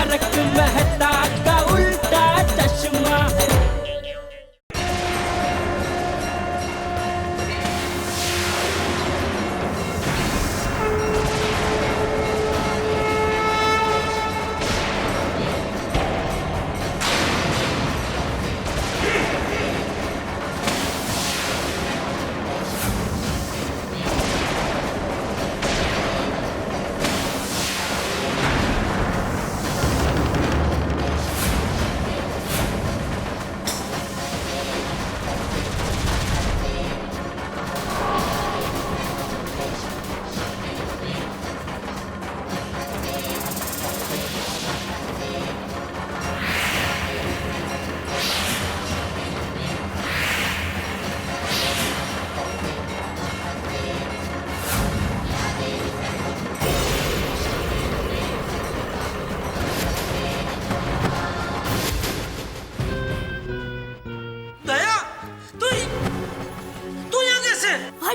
तारक मेहता का उल्टा चश्मा।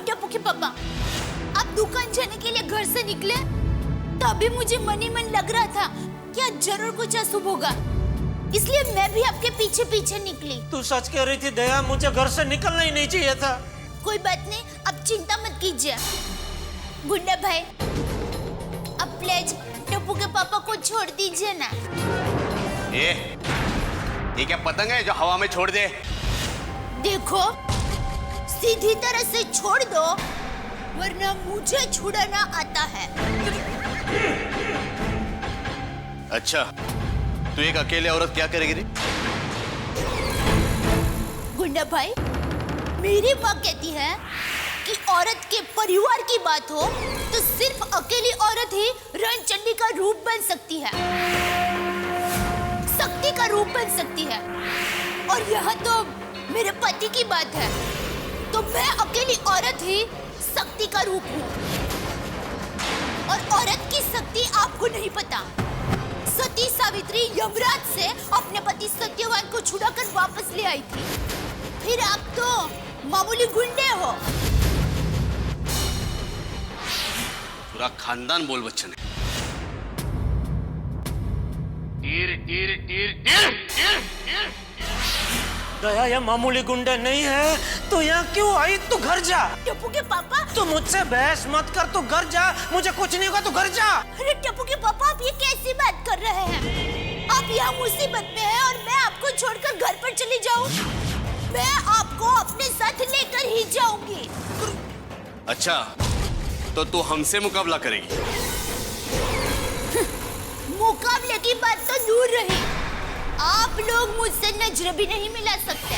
टप्पू के पापा, आप दुकान जाने के लिए घर से निकले तो अभी मुझे मन ही मन लग रहा था कि आज जरूर कुछ अशुभ होगा, इसलिए मैं भी आपके पीछे पीछे निकली। तू सच कह रही थी दया, मुझे घर से निकलना ही नहीं चाहिए था। कोई बात नहीं, अब चिंता मत कीजिए गुंडा भाई, अब प्लीज टप्पू के पापा को छोड़ दीजिए ना। ये क्या पतंग है जो हवा में छोड़ दे? देखो सीधी तरह से छोड़ दो वरना मुझे छुड़ाना आता है। अच्छा, तू एक अकेले औरत क्या करेगी रे? गुंडा भाई, मेरी माँ कहती है कि औरत के परिवार की बात हो तो सिर्फ अकेली औरत ही रणचंडी का रूप बन सकती है, शक्ति का रूप बन सकती है। और यह तो मेरे पति की बात है, तो मैं अकेली औरत ही शक्ति का रूप हूँ। और औरत की शक्ति आपको नहीं पता। सती सावित्री यमराज से अपने पति सत्यवान को छुड़ाकर वापस ले आई थी, फिर आप तो मामूली गुंडे हो। पूरा खानदान बोल बच्चन है। तीर तीर तीर तीर तीर तीर। दया, ये मामूली गुंडे नहीं है, तो यहाँ क्यों आई? तू घर जा। टप्पू के पापा, तू मुझसे बहस मत कर, तू घर जा, मुझे कुछ नहीं होगा, तू घर जा। अरे टप्पू के पापा, आप ये कैसी बात कर रहे हैं? आप यहाँ मुसीबत में हैं और मैं आपको छोड़कर घर पर चली जाऊँ? मैं आपको अपने साथ लेकर ही जाऊंगी। अच्छा, तो तू हमसे मुकाबला करेगी? मुकाबले की बात तो दूर रही, आप लोग मुझसे नजर भी नहीं मिला सकते।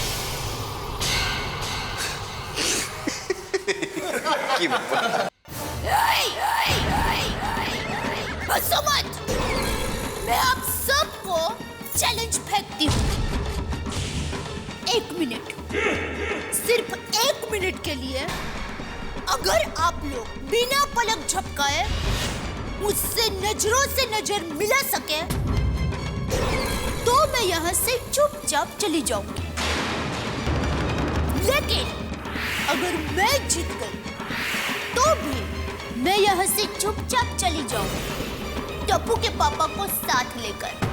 हंसो मत, मैं आप सबको चैलेंज फेंकती हूँ। 1 मिनट, सिर्फ 1 मिनट के लिए अगर आप लोग बिना पलक झपकाए मुझसे नजरों से नजर मिला सके तो मैं यहाँ से चुपचाप चली जाऊंगी। लेकिन अगर मैं जीत गई तो भी मैं यहाँ से चुपचाप चली जाऊंगी, टप्पू के पापा को साथ लेकर।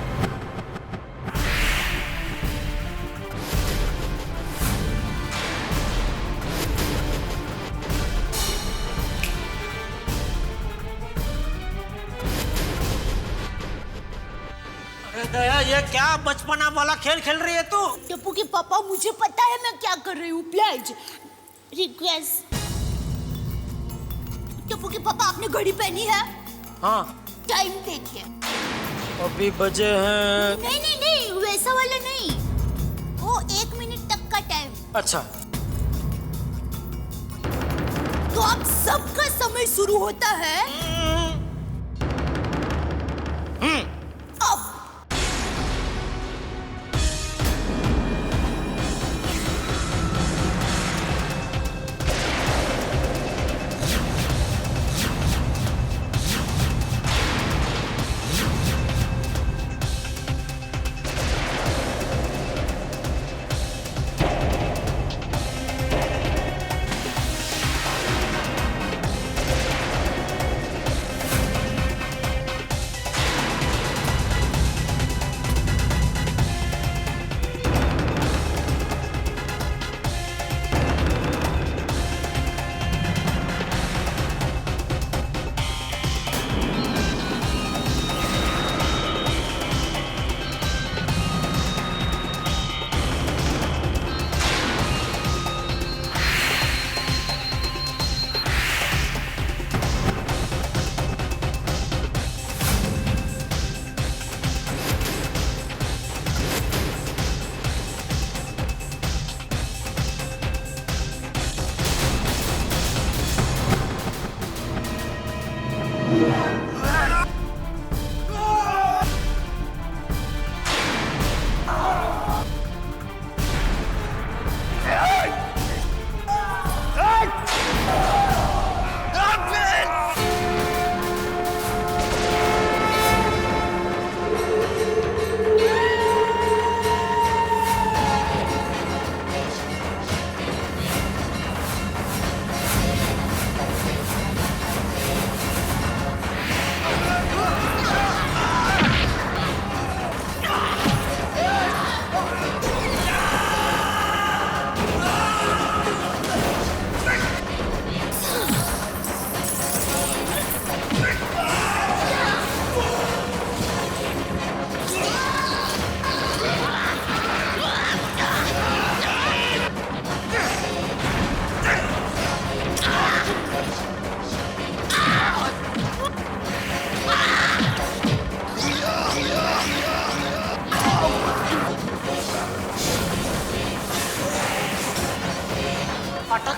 दया, ये क्या बचपना वाला खेल खेल रही है तू? टप्पू के पापा, मुझे पता है मैं क्या कर रही हूँ। Please request. टप्पू के पापा, आपने घड़ी पहनी है? हाँ। टाइम देखिए। अभी बजे हैं। नहीं नहीं नहीं, वैसा वाला नहीं, वो 1 मिनट तक का टाइम। अच्छा, तो आप सबका समय शुरू होता है अब।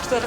सर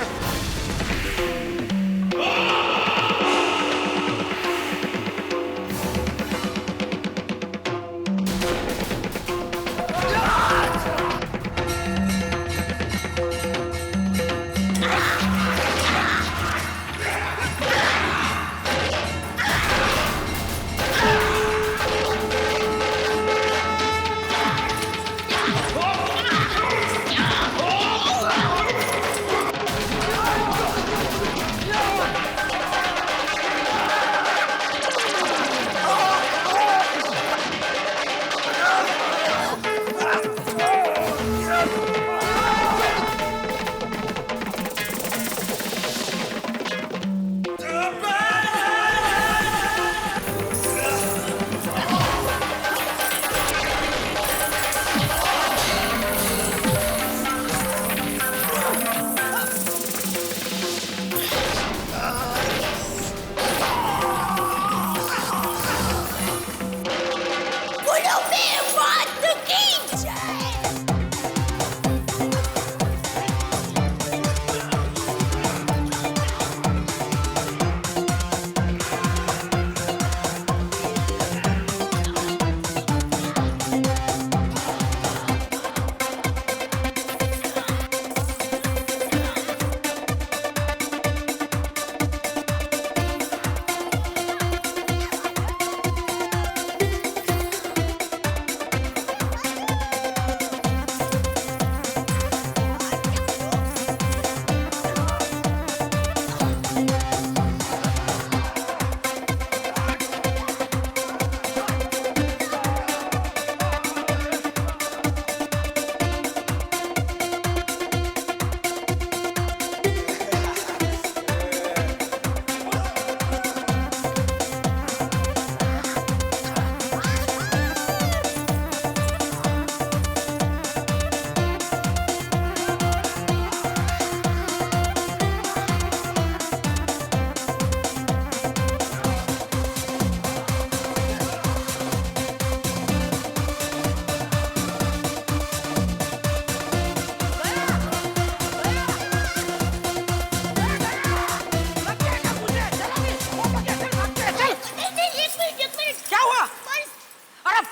बोलो मैं बात की जय।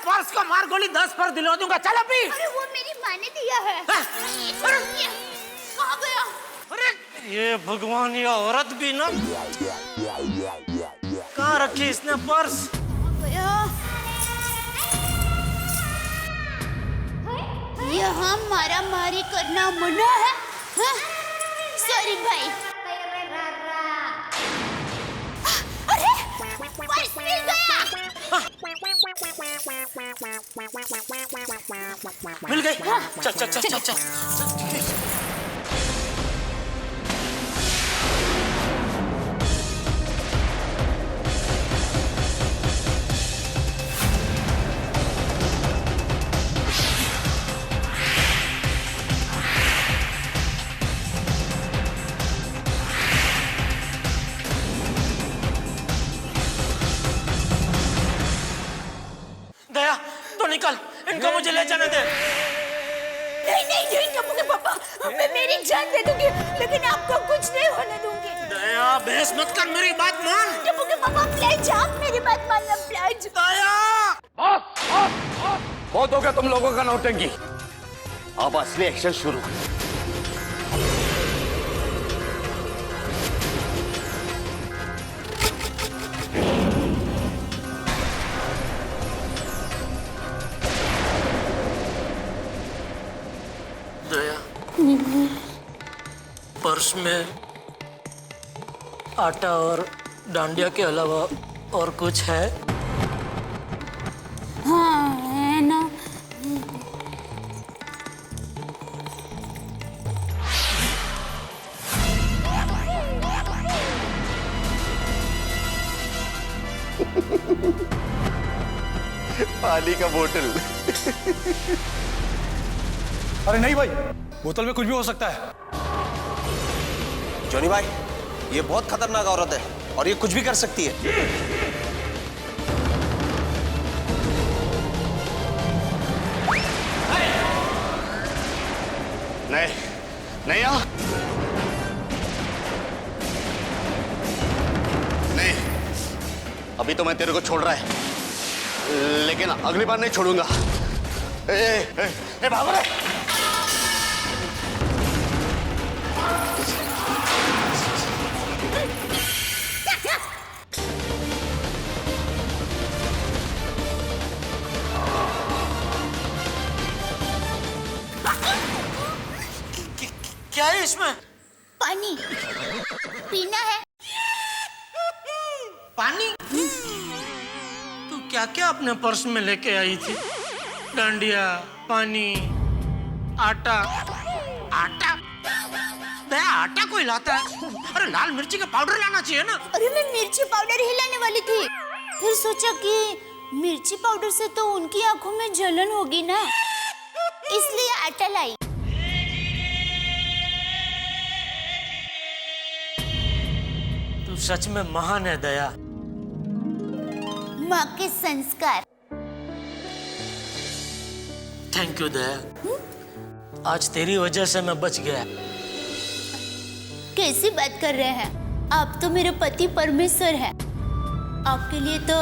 पर्स को मार गोली 10 पर दिलवा दूंगा। चल अभी। अरे वो मेरी माँ ने दिया है। कहाँ गया? अरे ये भगवान, ये औरत भी ना, कहाँ रखी इसने पर्स? गया। यहाँ मारा मारी करना मना है? सॉरी भाई। अरे पर्स मिल गया। मिल गई। चल चल चल चल चल। दया तो निकल, इनको मुझे ले जाने दे। नहीं नहीं नहीं टप्पू के पापा, मैं मेरी जान दे दूंगी लेकिन आपको कुछ नहीं होने दूंगी। दया बहस मत कर, मेरी बात मान। टप्पू के पापा प्लीज आप मेरी बात मानना प्लीज। दया बहुत हो गया तुम लोगों का नौटंकी। अब असली एक्शन शुरू। दया पर्स में आटा और डांडिया के अलावा और कुछ है? हाँ है ना। पानी का बोतल। अरे नहीं भाई, बोतल में कुछ भी हो सकता है। जॉनी भाई, ये बहुत खतरनाक औरत है और ये कुछ भी कर सकती है। नहीं नहीं तो मैं तेरे को छोड़ रहा है, लेकिन अगली बार नहीं छोड़ूंगा। भागो रे। क्या है इसमें? पानी पीना है। पानी? तू क्या क्या अपने पर्स में लेके आई थी? डांडिया, पानी, आटा। आटा? बे, आटा कोई लाता है? अरे लाल मिर्ची का पाउडर लाना चाहिए ना। अरे मैं मिर्ची पाउडर ही लाने वाली थी, फिर सोचा कि मिर्ची पाउडर से तो उनकी आंखों में जलन होगी ना, इसलिए आटा लाई। तू सच में महान है दया। माँ के संस्कार। थैंक यू दया, आज तेरी वजह से मैं बच गया। कैसी बात कर रहे हैं आप? तो मेरे पति परमेश्वर है, आपके लिए तो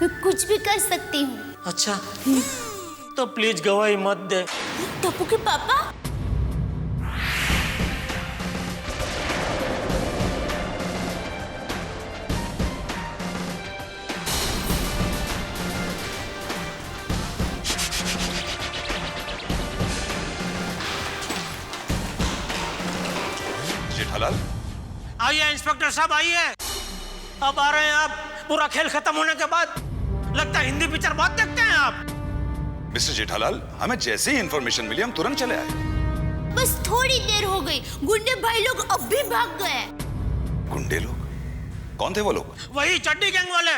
मैं कुछ भी कर सकती हूँ। अच्छा, तो प्लीज गवाही मत दे। टप्पू के पापा? जेठालाल, आइए इंस्पेक्टर साहब, आइए। अब आ रहे हैं आप, पूरा खेल खत्म होने के बाद। लगता है हिंदी पिक्चर बहुत देखते हैं आप। मिस्टर जेठालाल, हमें जैसे ही इंफॉर्मेशन मिली हम तुरंत चले आए। बस थोड़ी देर हो गई, गुंडे भाई लोग अब भी भाग गए। गुंडे लोग? कौन थे वो लोग? वही चड्डी गैंग वाले।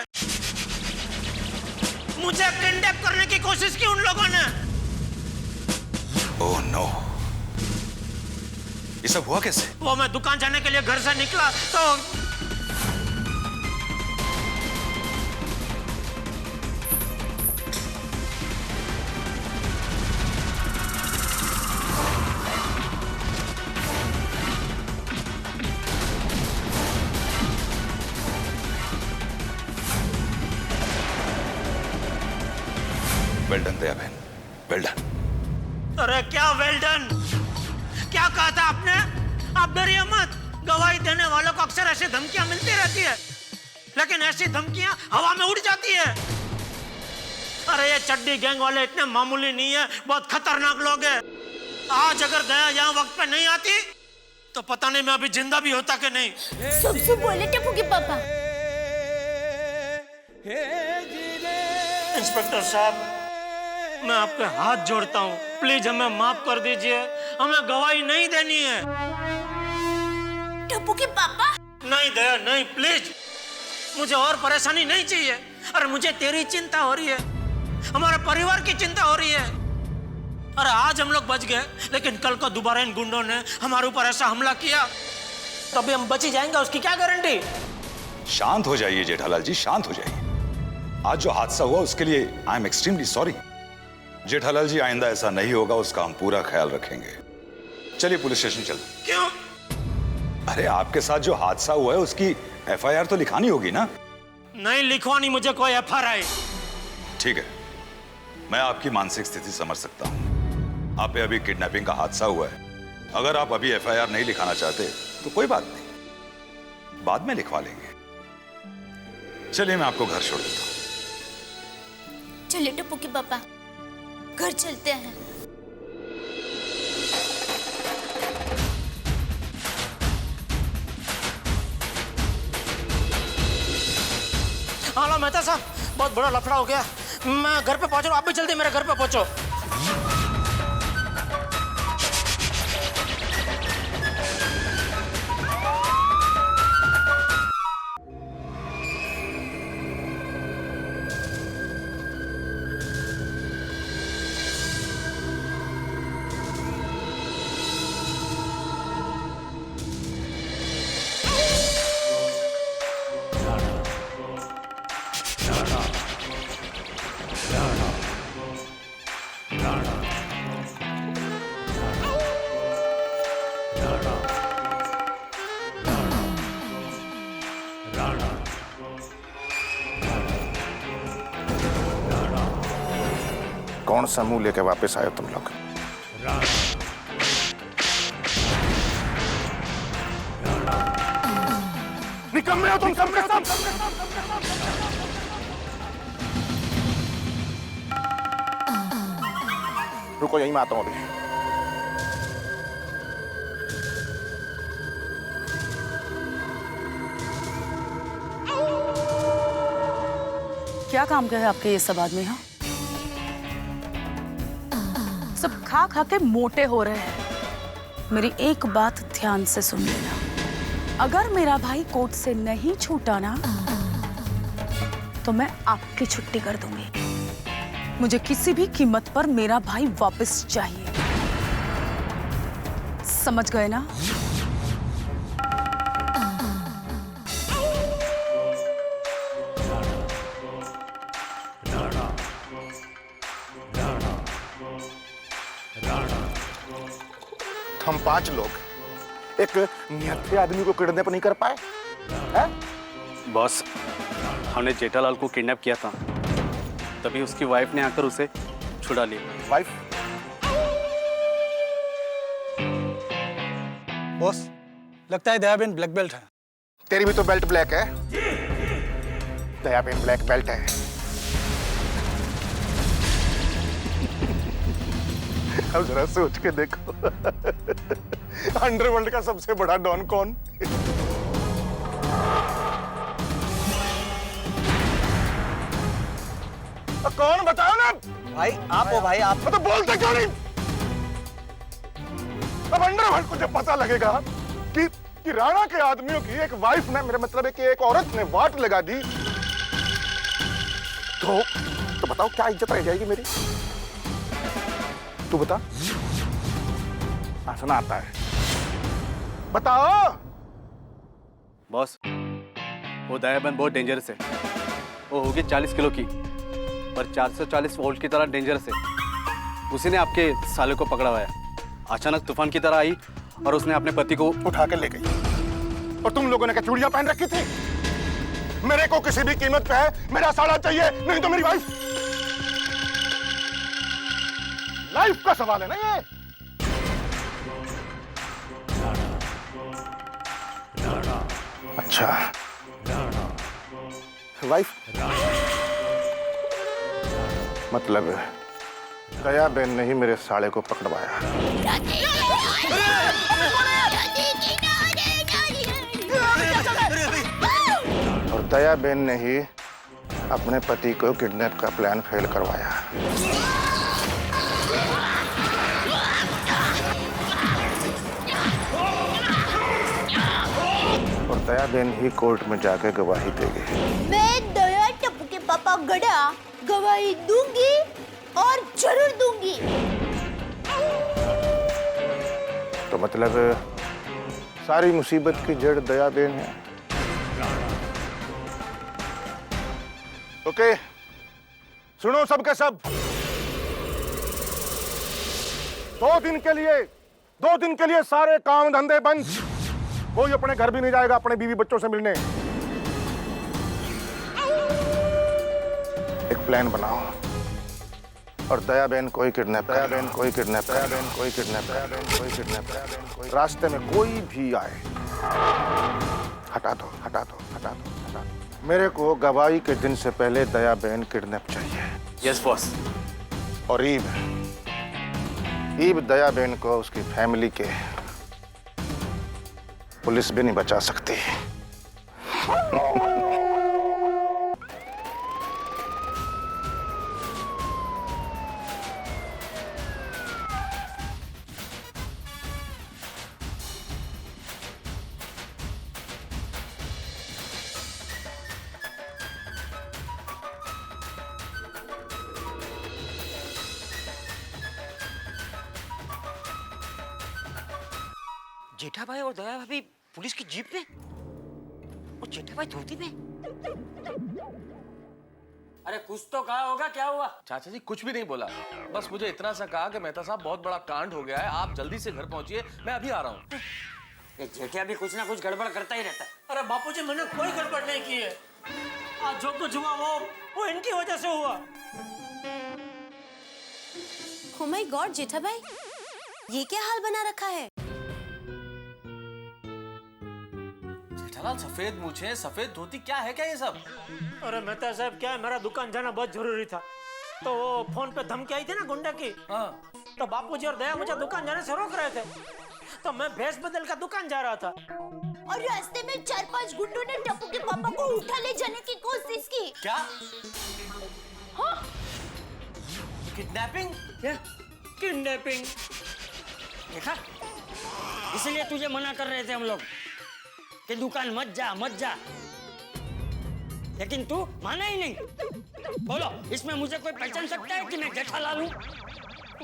मुझे किडनैप करने की कोशिश की उन लोगों ने। ओह नो, ये सब हुआ कैसे? वो मैं दुकान जाने के लिए घर से निकला तो वेल डन दया बहन, वेल डन। अरे क्या वेल डन? क्या कहा था आपने? आप डरिए मत। गवाही देने वालों को अक्सर ऐसी धमकियां मिलती रहती है, लेकिन ऐसी धमकियां हवा में उड़ जाती है। अरे ये चड्डी गैंग वाले इतने मामूली नहीं है, बहुत खतरनाक लोग हैं। आज अगर दया यहाँ वक्त पे नहीं आती तो पता नहीं मैं अभी जिंदा भी होता कि नहीं। सबसे बोले टप्पू के पापा। इंस्पेक्टर साहब, मैं आपके हाथ जोड़ता हूँ, प्लीज हमें माफ कर दीजिए। हमें गवाही नहीं देनी है। टप्पू के पापा? नहीं दया, नहीं, प्लीज। मुझे और परेशानी नहीं चाहिए। अरे मुझे तेरी चिंता हो रही है, हमारे परिवार की चिंता हो रही है। अरे आज हम लोग बच गए, लेकिन कल को दोबारा इन गुंडों ने हमारे ऊपर ऐसा हमला किया तो अभी हम बच ही जाएंगे, उसकी क्या गारंटी? शांत हो जाइए जेठालाल जी, शांत हो जाइए। आज जो हादसा हुआ उसके लिए I am extremely sorry. Jethalal ji, आइंदा ऐसा नहीं होगा, उसका हम पूरा ख्याल रखेंगे। चलिए पुलिस स्टेशन चलते। क्यों? अरे आपके साथ जो हादसा हुआ है उसकी एफआईआर तो लिखानी होगी ना? नहीं लिखवानी मुझे कोई एफआईआर। ठीक है, मैं आपकी मानसिक स्थिति समझ सकता हूँ। आप पे अभी किडनैपिंग का हादसा हुआ है। अगर आप अभी एफआईआर नहीं लिखाना चाहते तो कोई बात नहीं, बाद में लिखवा लेंगे। चलिए मैं आपको घर छोड़ देता हूँ। चलिए टप्पू के पापा, घर चलते हैं। हेलो मेहता साहब, बहुत बड़ा लफड़ा हो गया। मैं घर पे पहुंच रहा हूँ, आप भी जल्दी मेरे घर पे पहुंचो। राणा कौन सा मुंह लेके वापस आए तुम लोग? निकम्मे हो तुम सब के सब। रुको, यहीं मैं आता हूं अभी। क्या काम का है आपके ये सब आदमी? हाँ, सब खा खा के मोटे हो रहे हैं। मेरी एक बात ध्यान से सुन लेना, अगर मेरा भाई कोर्ट से नहीं छूटा ना तो मैं आपकी छुट्टी कर दूंगी। मुझे किसी भी कीमत पर मेरा भाई वापस चाहिए, समझ गए ना? हम 5 लोग एक निहत्थे आदमी को किडनैप नहीं कर पाए हैं? बॉस, हमने जेठालाल को किडनैप किया था, तभी उसकी वाइफ ने आकर उसे छुड़ा लिया। वाइफ? बॉस, लगता है दयाबेन ब्लैक बेल्ट है। तेरी भी तो बेल्ट ब्लैक है। दयाबेन ब्लैक बेल्ट है। अब जरा सोच के देखो, अंडरवर्ल्ड का सबसे बड़ा डॉन कौन? कौन बताओ ना? भाई आप हो, भाई आप। तो बोलते क्यों नहीं? अब अंडरवर्ल्ड को जब पता लगेगा कि राणा के आदमियों की एक वाइफ ने, मेरा मतलब है कि एक औरत ने वाट लगा दी, तो बताओ क्या इज्जत रह जाएगी मेरी? तू बता। हंसना आता है, बताओ। बॉस, वो दयाबेन बहुत डेंजरस है। वो होगी 40 किलो की, पर 440 वोल्ट की तरह डेंजरस है। उसी ने आपके साले को पकड़ा हुआ है। अचानक तूफान की तरह आई और उसने अपने पति को उठा कर ले गई। और तुम लोगों ने क्या चूड़ियां पहन रखी थी? मेरे को किसी भी कीमत पे है मेरा साला चाहिए, नहीं तो मेरी वाइफ। लाइफ का सवाल है ना ये। अच्छा, वाइफ मतलब दयाबेन ने ही मेरे साले को पकड़वाया। और दयाबेन ने ही अपने पति को किडनैप का प्लान फेल करवाया। और दयाबेन ही कोर्ट में जाके गवाही देगी। मैं दया टप्पू के पापा गड़ा गवाही दूंगी और जरूर दूंगी। तो मतलब सारी मुसीबत की जड़ दयाबेन है। ओके, सुनो सबके सब। 2 दिन के लिए सारे काम धंधे बंद। कोई अपने घर भी नहीं जाएगा अपने बीवी बच्चों से मिलने। एक प्लान बनाओ और दयाबेन कोई किडनैप, रास्ते में कोई भी आए हटा दो। मेरे को गवाही के दिन से पहले दयाबेन किडनैप चाहिए। Yes boss. और ईब दयाबेन को उसकी फैमिली के पुलिस भी नहीं बचा सकती। जेठा भाई और दया भाभी पुलिस की जीप में और जेठा भाई धोती में। अरे कुछ तो कहा होगा, क्या हुआ? चाचा जी कुछ भी नहीं बोला, बस मुझे इतना सा कहा कि मेहता साहब बहुत बड़ा कांड हो गया है, आप जल्दी से घर पहुंचिए, मैं अभी आ रहा हूँ। ये जेठिया भी कुछ ना कुछ गड़बड़ करता ही रहता है। अरे बापू जी, मैंने कोई गड़बड़ नहीं की है। आज जो कुछ हुआ वो इनकी वजह से हुआ। Oh my God, जेठा भाई, ये क्या हाल बना रखा है? जेठालाल, सफेद मूछें, सफेद धोती, क्या है क्या ये सब? अरे मेहता साहब, क्या है, मेरा दुकान जाना बहुत जरूरी था, तो वो फोन पे धमकी आई थी ना गुंडे की। हाँ। तो बापूजी और दया मुझे दुकान जाने से रोक रहे थे, तो मैं भेष बदल कर दुकान जा रहा था। और रास्ते में 4-5 गुंडों ने टप्पू के पापा को उठा ले जाने की कोशिश की। क्या? हाँ? किडनैपिंग? किडनैपिंग? देखा, इसलिए तुझे मना कर रहे थे हम लोग कि दुकान मत जा मत जा, लेकिन तू माना ही नहीं। बोलो, इसमें मुझे कोई पहचान सकता है कि मैं जेठालाल हूँ?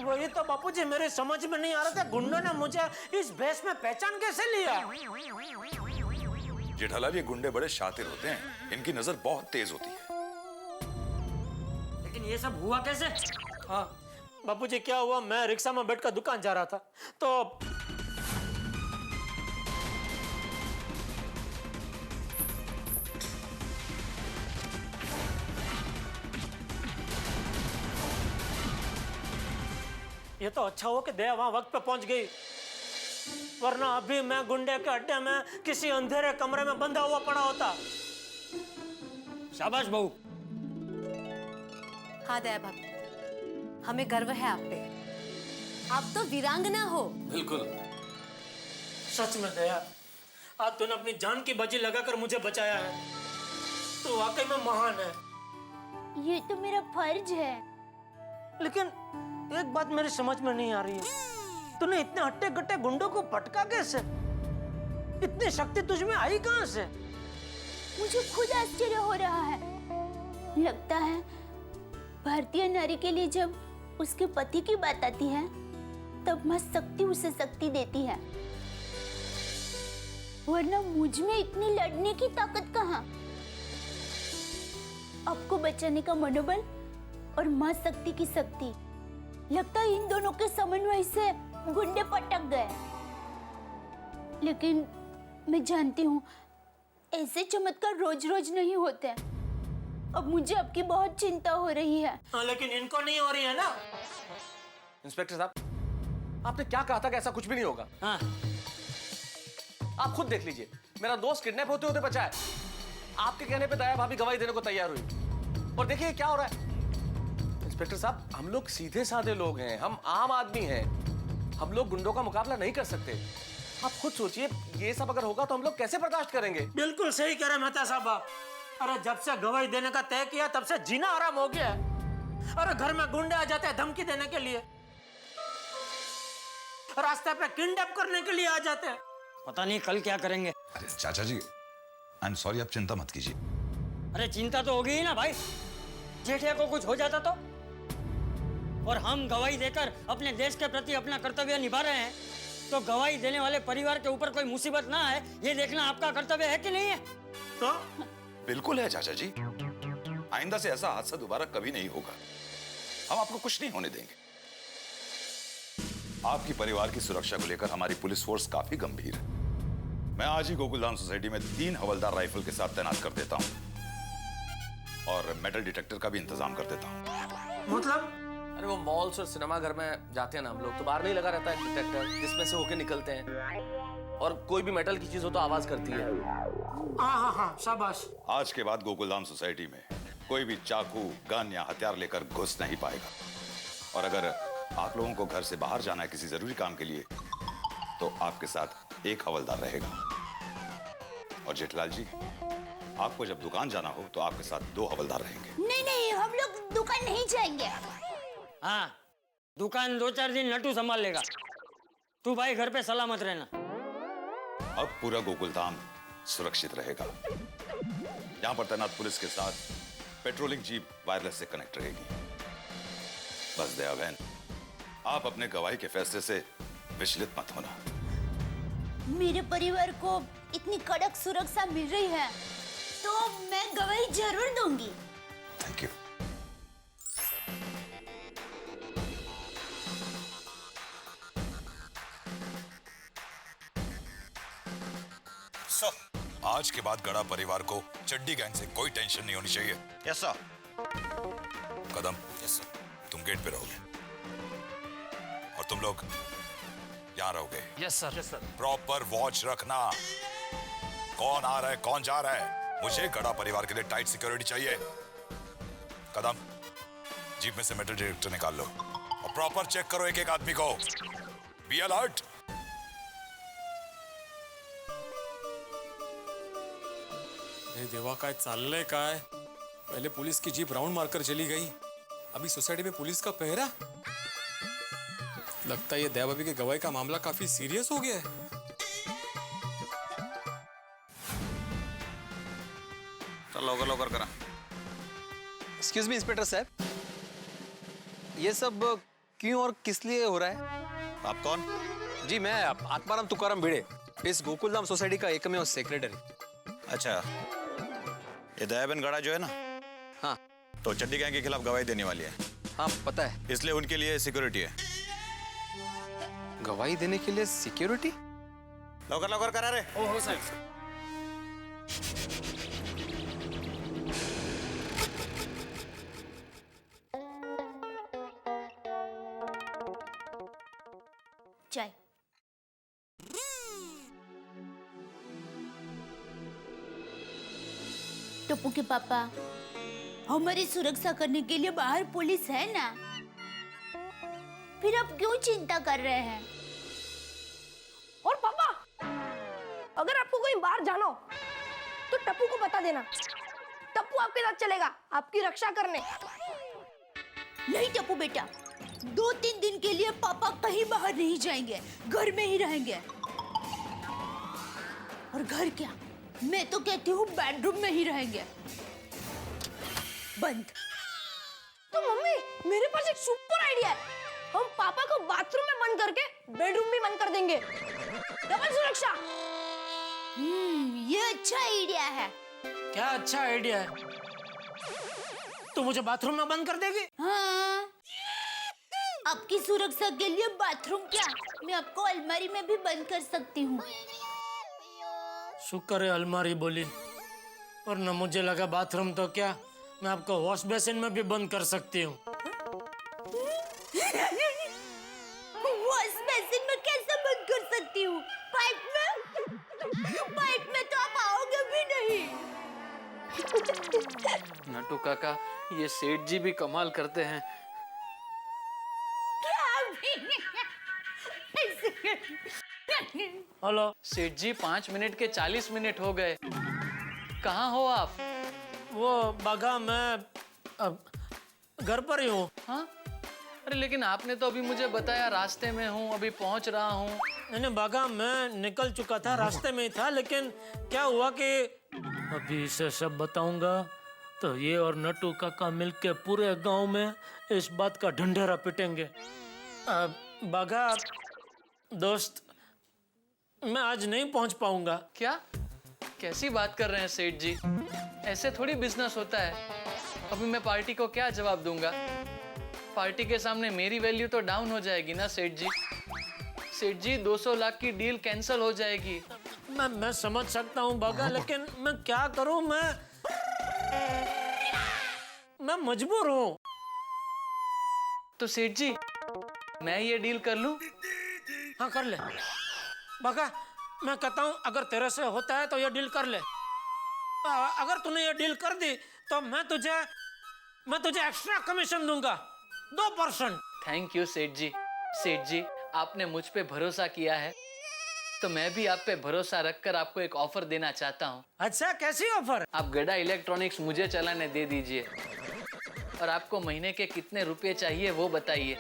वही तो बापूजी मेरे समझ में नहीं आ रहा था, गुंडों ने मुझे इस भेष में पहचान कैसे लिया? जेठालाल, ये गुंडे बड़े शातिर होते हैं, इनकी नजर बहुत तेज होती है। लेकिन ये सब हुआ कैसे? हाँ बापूजी, क्या हुआ, मैं रिक्शा में बैठकर दुकान जा रहा था, तो ये तो अच्छा हुआ कि दया वहां वक्त पे पहुंच गई, वरना अभी मैं गुंडे के अड्डे में किसी अंधेरे कमरे में बंधा हुआ पड़ा होता। शाबाश बहू। हाँ दया भाभी, हमें गर्व है आप पे। आप तो वीरांगना हो। बिल्कुल। सच में दया, आज तूने अपनी जान की बाजी लगाकर मुझे बचाया है, तो वाकई में महान है। ये तो मेरा फर्ज है। लेकिन एक बात मेरी समझ में नहीं आ रही है, तूने इतने हट्टे कट्टे गुंडों को पटका कैसे? इतनी शक्ति तुझ में आई कहां से? मुझे खुद आश्चर्य हो रहा है। लगता है भारतीय नारी के लिए जब उसके पति की बात आती है, तब मां शक्ति उसे शक्ति देती है, वरना मुझ में इतनी लड़ने की ताकत कहां? आपको बचाने का मनोबल और मां शक्ति की शक्ति, लगता है इन दोनों के समन्वय से गुंडे पटक गए। लेकिन मैं जानती हूँ ऐसे चमत्कार रोज रोज नहीं होते। अब मुझे आपकी बहुत चिंता हो रही है। हाँ, लेकिन इनको नहीं हो रही है ना। इंस्पेक्टर साहब, आपने क्या कहा था कि ऐसा कुछ भी नहीं होगा? हाँ। आप खुद देख लीजिए, मेरा दोस्त किडनैप होते होते बचा है। आपके कहने पे दया भाभी गवाही देने को तैयार हुई, और देखिए क्या हो रहा है। इंस्पेक्टर साहब, हम लोग सीधे साधे लोग हैं, हम आम आदमी हैं, हम लोग गुंडों का मुकाबला नहीं कर सकते। आप खुद सोचिए, ये सब अगर होगा तो हम लोग कैसे बर्दाश्त करेंगे? बिल्कुल सही कह रहे मेहता साहब आप। अरे जब से गवाही देने का तय किया, तब से जीना आराम हो गया। अरे घर में गुंडे आ जाते हैं धमकी देने के लिए, रास्ते पे किडनैप करने के लिए आ जाते हैं। पता नहीं कल क्या करेंगे। अरे चाचा जी, आई एम सॉरी, आप चिंता मत कीजिए। अरे चिंता तो होगी ही ना भाई, जेठिया को कुछ हो जाता तो? और हम गवाही देकर अपने देश के प्रति अपना कर्तव्य निभा रहे हैं, तो गवाही देने वाले परिवार के ऊपर कोई मुसीबत ना आए, ये देखना आपका कर्तव्य है कि नहीं है? तो बिल्कुल है चाचा जी, आइंदा से ऐसा हादसा दोबारा कभी नहीं होगा। हम आपको कुछ नहीं होने देंगे। आपकी परिवार की सुरक्षा को लेकर हमारी पुलिस फोर्स काफी गंभीर है। मैं आज ही गोकुलधाम सोसाइटी में 3 हवलदार राइफल के साथ तैनात कर देता हूं, और मेटल डिटेक्टर का भी इंतजाम कर देता हूं। मतलब? अरे वो मॉल्स और सिनेमा घर में जाते हैं ना हम लोग, तो बाहर नहीं लगा रहता है डिटेक्टर, जिसमें से होके निकलते हैं, और कोई भी मेटल की चीज हो तो आवाज करती है। हाँ, शाबाश। आज के बाद गोकुलधाम सोसाइटी में कोई भी चाकू, गन या हथियार लेकर घुस नहीं पाएगा। और अगर आप लोगों को घर से बाहर जाना है किसी जरूरी काम के लिए, तो आपके साथ 1 हवलदार रहेगा। और जेठलाल जी, आपको जब दुकान जाना हो तो आपके साथ 2 हवलदार रहेंगे। नहीं नहीं, हम लोग दुकान नहीं जाएंगे। हाँ, दुकान 2-4 दिन नटू संभाल लेगा। तू भाई घर पे सलामत रहना। अब पूरा गोकुलधाम सुरक्षित रहेगा। यहां पर तैनात पुलिस के साथ पेट्रोलिंग जीप वायरलेस से कनेक्ट रहेगी। बस दया बहन, आप अपने गवाही के फैसले से विचलित मत होना। मेरे परिवार को इतनी कड़क सुरक्षा मिल रही है, तो मैं गवाही जरूर दूंगी। Thank you. आज के बाद गड़ा परिवार को चड्डी गैंग से कोई टेंशन नहीं होनी चाहिए। Yes sir. Kadam, yes sir, तुम गेट पे रहोगे। लोग यहाँ रहोगे। Yes sir. Yes sir. Proper watch रखना, कौन आ रहा है कौन जा रहा है। मुझे गड़ा परिवार के लिए टाइट सिक्योरिटी चाहिए। कदम, जीप में से मेटल डिटेक्टर निकाल लो और प्रॉपर चेक करो एक एक आदमी को। Be alert. देवा काय चाललंय काय? पहले पुलिस की जीप राउंड मारकर चली गई, अभी सोसाइटी में पुलिस का पहरा। लगता है ये दया भाभी के गवाही का मामला काफी सीरियस हो गया है। चल लवकर लवकर करा। एक्सक्यूज मी इंस्पेक्टर साहब, ये सब क्यों और किस लिए हो रहा है? आप कौन? जी मैं आत्माराम तुकाराम भिड़े, इस गोकुलधाम सोसाइटी का एकमेव सेक्रेटरी। अच्छा, ये दयाबेन गड़ा जो है ना, हाँ, तो चड्डी गैंग के खिलाफ गवाही देने वाली है। हाँ पता है। इसलिए उनके लिए सिक्योरिटी है। गवाही देने के लिए सिक्योरिटी? लवकर लवकर करा रे। ओहो साहब। चाय। टप्पू के पापा, हमारी सुरक्षा करने के लिए बाहर पुलिस है ना, फिर आप क्यों चिंता कर रहे हैं? और पापा, अगर आपको कोई बाहर जाना हो तो टप्पू को बता देना, टप्पू आपके साथ चलेगा आपकी रक्षा करने। नहीं टप्पू बेटा, 2-3 दिन के लिए पापा कहीं बाहर नहीं जाएंगे, घर में ही रहेंगे। और घर क्या, मैं तो कहती हूँ बेडरूम में ही रहेंगे, बंद। तो मम्मी, मेरे पास एक सुपर आइडिया है, हम पापा को बाथरूम में बंद करके बेडरूम में बंद कर देंगे, डबल सुरक्षा। ये अच्छा आइडिया है। क्या अच्छा आइडिया है? तू मुझे बाथरूम में बंद कर देगी? हाँ, आपकी सुरक्षा के लिए बाथरूम क्या, मैं आपको अलमारी में भी बंद कर सकती हूँ। शुक्र है अलमारी बोली, और न मुझे लगा बाथरूम तो क्या, मैं आपको वॉश बेसिन में भी बंद कर सकती हूँ। वॉश बेसिन में कैसे बंद कर सकती हूँ? पाइप में? पाइप में तो आप आओगे भी नहीं। नटू काका, ये सेठ जी भी कमाल करते हैं। हेलो सेठ जी, 5 मिनट के 40 मिनट हो गए, कहाँ हो आप? वो बागा, मैं अब घर पर ही हूँ। हाँ, अरे लेकिन आपने तो अभी मुझे बताया रास्ते में हूँ, अभी पहुँच रहा हूँ। नहीं बागा, मैं निकल चुका था, रास्ते में ही था, लेकिन क्या हुआ कि अभी इसे सब बताऊंगा तो ये और नटू काका मिलके पूरे गांव में इस बात का ढंढेरा पिटेंगे। बागा दोस्त, मैं आज नहीं पहुंच पाऊंगा। क्या? कैसी बात कर रहे हैं सेठ जी? ऐसे थोड़ी बिजनेस होता है। अभी मैं पार्टी को क्या जवाब दूंगा? पार्टी के सामने मेरी वैल्यू तो डाउन हो जाएगी ना सेठ जी। सेठ जी, 200 लाख की डील कैंसिल हो जाएगी। मैं समझ सकता हूँ बागा, लेकिन मैं क्या करूँ, मैं मजबूर हूँ। तो सेठ जी, मैं ये डील कर लूं? हाँ कर ले बागा, मैं कहता हूँ अगर तेरे से होता है तो ये डील कर ले। अगर तूने ये डील कर दी तो मैं तुझे एक्स्ट्रा कमीशन दूंगा, 2%। थैंक यू सेठ जी। सेठ जी, आपने मुझ पे भरोसा किया है तो मैं भी आप पे भरोसा रखकर आपको एक ऑफर देना चाहता हूँ। अच्छा, कैसी ऑफर? आप गड़ा इलेक्ट्रॉनिक्स मुझे चलाने दे दीजिए और आपको महीने के कितने रुपए चाहिए वो बताइए।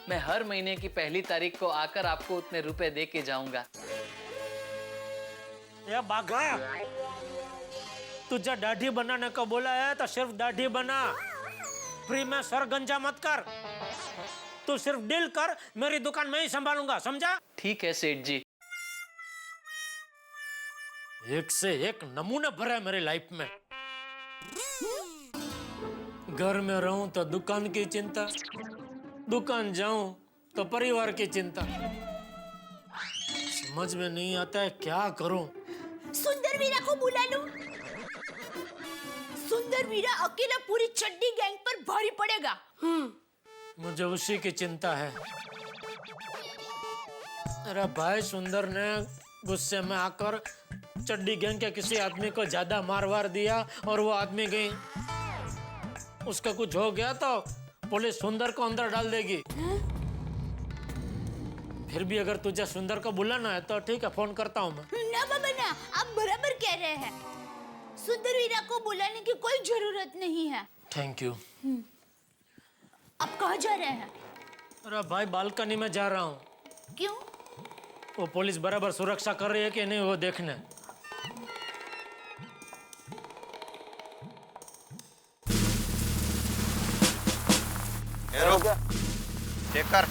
मैं हर महीने की पहली तारीख को आकर आपको उतने रुपए दे के जाऊंगा। ये बागा, तुझे दाढ़ी बनाने को बोला है तो सिर्फ दाढ़ी बना, फ्री में सर गंजा मत कर। तू सिर्फ डील कर, मेरी दुकान में ही संभालूंगा, समझा? ठीक है सेठ जी। एक से एक नमूने भरे मेरी लाइफ में। घर में रहूं तो दुकान की चिंता, दुकान जाऊं तो परिवार की चिंता। समझ में नहीं आता है क्या करूं। सुंदर वीरा को बुला लूं? सुंदर वीरा अकेला पूरी चड्डी गैंग पर भारी पड़ेगा। मुझे उसी की चिंता है। अरे भाई सुंदर ने गुस्से में आकर चड्डी गैंग के किसी आदमी को ज्यादा मार वार दिया और वो आदमी गई, उसका कुछ हो गया तो पुलिस सुंदर को अंदर डाल देगी। फिर भी अगर तुझे सुंदर को बुलाना है तो ठीक है, फोन करता हूँ मैं। ना बाबा ना, आप बराबर कह रहे हैं। सुंदर वीरा को बुलाने की कोई जरूरत नहीं है। Thank you. आप कहाँ जा रहे हैं? अरे भाई बालकनी में जा रहा हूँ। क्यों? वो पुलिस बराबर सुरक्षा कर रही है कि नहीं वो देखने। चेक कर।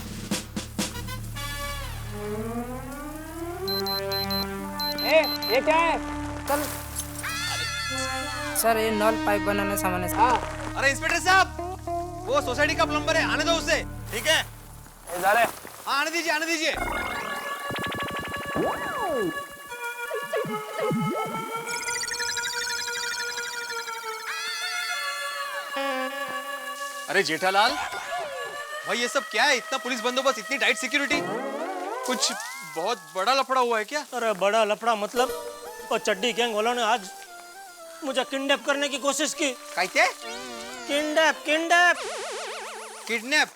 ये क्या है? चल। सर ये नल पाइप बनाने सामान है। हाँ। अरे इंस्पेक्टर साहब, वो सोसाइटी का प्लम्बर है, आने दो उसे। ठीक है? हाँ आने दीजिए, आने दीजिए। अरे जेठालाल, भाई ये सब क्या है? इतना पुलिस बंदोबस्त, इतनी टाइट सिक्योरिटी, कुछ बहुत बड़ा लफड़ा हुआ है क्या? अरे बड़ा लफड़ा मतलब वो चड्डी गैंग वालों ने आज मुझे किडनैप करने की कोशिश की। कैसे? किडनैप?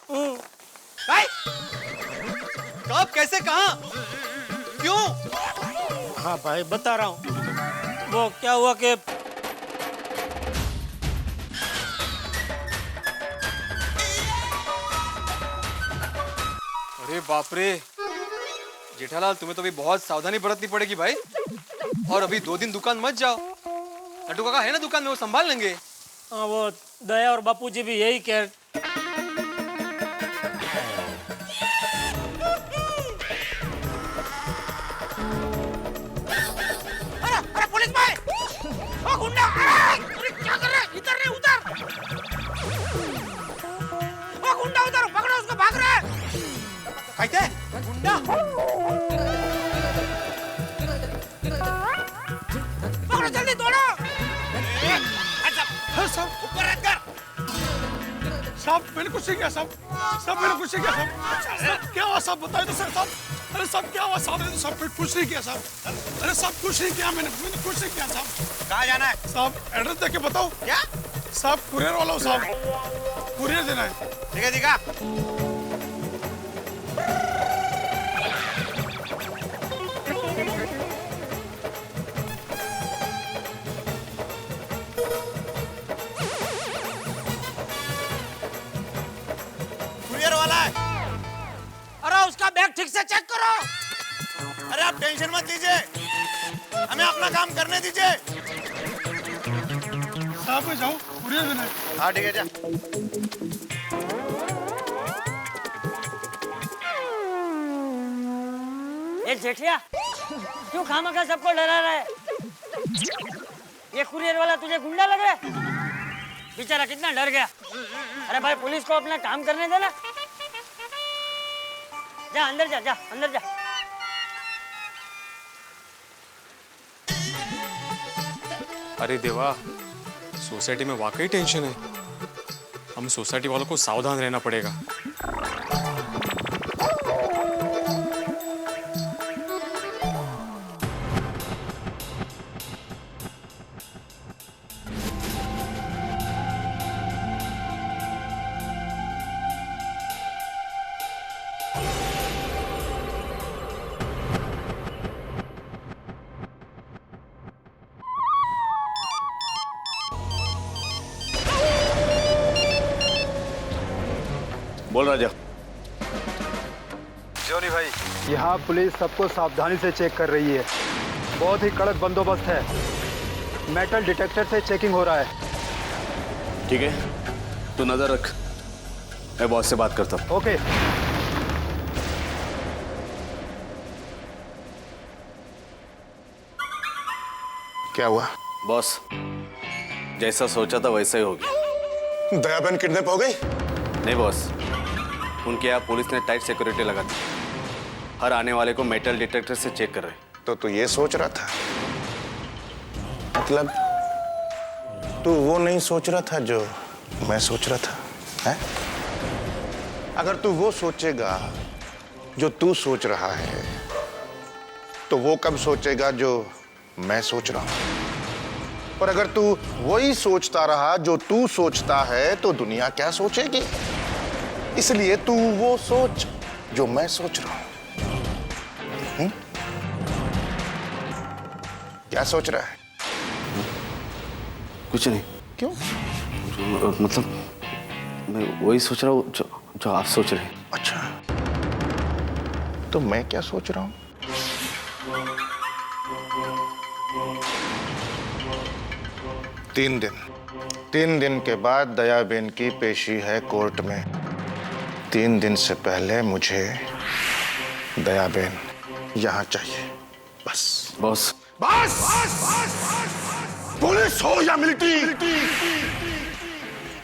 भाई कब, कैसे, कहाँ, क्यों? हाँ भाई बता रहा हूँ। वो क्या हुआ कि अरे बाप रे जेठालाल, तुम्हें तो अभी बहुत सावधानी बरतनी पड़ेगी भाई। और अभी 2 दिन दुकान मत जाओ। लड्डू काका है ना दुकान में, वो संभाल लेंगे। हाँ वो दया और बापूजी भी यही कह। अरे पुलिस भाई, ओ गुंडा, अरे क्या कर रहा है? इधर नहीं, उधर। ओ गुंडा उधर, पकड़ो उसको, भाग रहा है। कैसे? गुंडा? पकड़ो जल्दी, दौड़ो। अच्छा, ऊपर रख कर। साहब मैंने कुछ नहीं किया साहब मैंने कुछ नहीं किया साहब। क्या हुआ साहब, बताइए तो सर साहब। अरे साहब क्या हुआ साहब? साहब मैंने कुछ नहीं किया साहब। अरे साहब कुछ नहीं किया, मैंने कुछ नहीं किया साहब। कहाँ जाना है? साहब एड्रेस देके बताओ। क्या? साहब कुरियर वाला हूँ साहब, कुरियर देना है। ठीक है, दिखा। कुरियर वाला है। अरे उसका बैग ठीक से चेक करो। अरे आप टेंशन मत लीजिए, हमें अपना काम करने दीजिए। साहब मैं जाऊँ, कुरियर देना है। हाँ ठीक है, जा। ए जेठिया, क्यों खामखा सबको डरा रहा है? ये कुरियर वाला तुझे गुंडा लग रहा है? बेचारा कितना डर गया। अरे भाई पुलिस को अपना काम करने देना। जा अंदर जा, जा अंदर जा। अरे देवा, सोसाइटी में वाकई टेंशन है। हम सोसाइटी वालों को सावधान रहना पड़ेगा। बोल राजा। जोनी भाई, यहाँ पुलिस सबको सावधानी से चेक कर रही है। बहुत ही कड़क बंदोबस्त है। मेटल डिटेक्टर से चेकिंग हो रहा है। ठीक है, तू नजर रख, मैं बॉस से बात करता हूँ। ओके। क्या हुआ? बॉस, जैसा सोचा था वैसा ही हो गया। दया बहन किडनैप हो गई? नहीं बॉस, उनके यहाँ पुलिस ने टाइट सिक्योरिटी लगा दी। हर आने वाले को मेटल डिटेक्टर से चेक कर रहे। तो तू ये सोच रहा था, मतलब तू वो नहीं सोच रहा था जो मैं सोच रहा था, है? अगर तू वो सोचेगा जो तू सोच रहा है तो वो कब सोचेगा जो मैं सोच रहा हूं। और अगर तू वही सोचता रहा जो तू सोचता है तो दुनिया क्या सोचेगी। इसलिए तू वो सोच जो मैं सोच रहा हूं। क्या सोच रहा है? कुछ नहीं। क्यों? मतलब मैं वही सोच रहा हूँ जो आप सोच रहे हैं। अच्छा, तो मैं क्या सोच रहा हूं? तीन दिन के बाद दयाबेन की पेशी है कोर्ट में। 3 दिन से पहले मुझे दयाबेन यहां चाहिए। बस बॉस। बस पुलिस हो या मिलिट्री,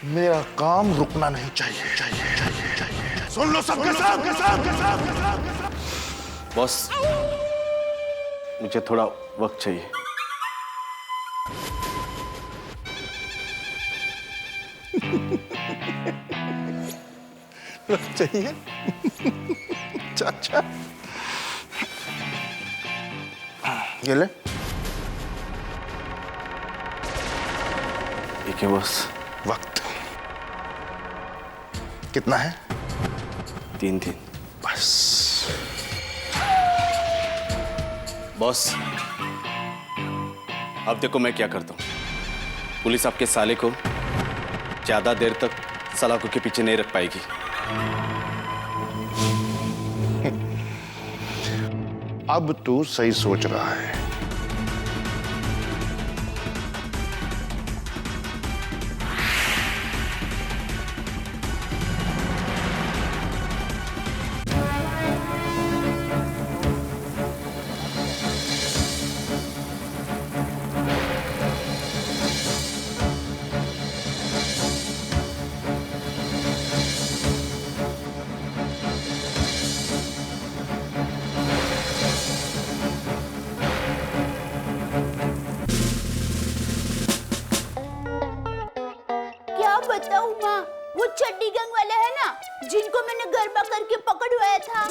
मेरा काम रुकना नहीं चाहिए। सुन लो सब। बॉस, मुझे थोड़ा वक्त चाहिए। चाहिए? अच्छा, ये ले। ठीक है बॉस। वक्त कितना है? 3 दिन। बस। बॉस, अब देखो मैं क्या करता हूँ। पुलिस आपके साले को ज्यादा देर तक सलाखों के पीछे नहीं रख पाएगी। अब तू सही सोच रहा है। बताऊं माँ, वो चड्डी गैंग वाले हैं ना, जिनको मैंने गरबा करके पकड़वाया था।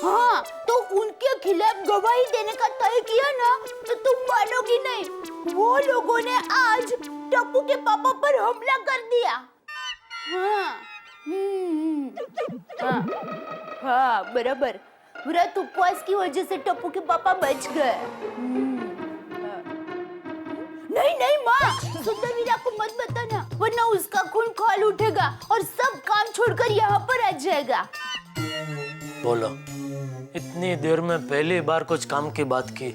हाँ, तो उनके खिलाफ गवाही देने का तय किया ना, तो तुम मानोगी नहीं, वो लोगों ने आज टप्पू के पापा पर हमला कर दिया। हाँ, हाँ, बराबर। व्रत उपवास की वजह से टप्पू के पापा बच गए। नहीं माँ, सुंदर वीरा को मत बताना, वरना उसका खून खौल उठेगा और सब काम छोड़कर यहाँ पर आ जाएगा। बोलो, इतनी देर में पहली बार कुछ काम की बात की।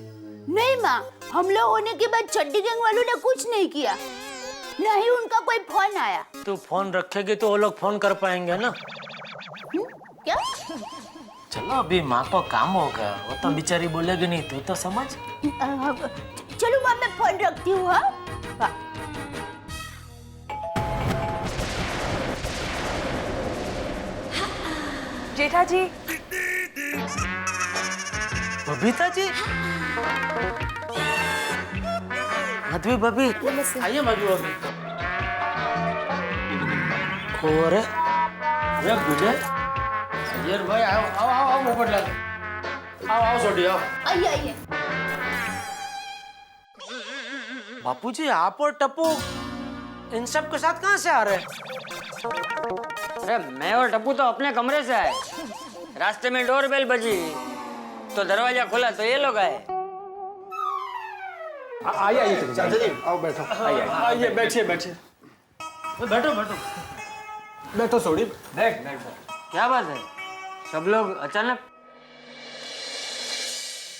नहीं माँ, हमला होने के बाद चड्डी गैंग वालों ने कुछ नहीं किया, न ही उनका कोई फोन आया। तू फोन रखेगी तो वो लोग फोन कर पाएंगे ना? क्या? चलो अभी माँ को काम होगा, वो तो बेचारी बोलेगी नहीं, तू तो समझ। चलो माँ, मैं फोन रखती हूँ। हाँ, जेठा जी। बबीता जी, मधुवी भाभी, आइए मधुवी भाभी। और अरे बुझे यार भाई, आओ मुंह पर लग, आओ छोटी आओ। आइए। बापूजी, आप और टप्पू इन सब के साथ कहाँ से आ रहे हैं? अरे मैं और टप्पू तो अपने कमरे से आए, रास्ते में डोरबेल बजी तो दरवाजा खोला तो ये लोग आए। आइए चाचा जी, आओ बैठो। आइए बैठिए। बैठो सोडी। बैठ। क्या बात है, सब लोग अचानक?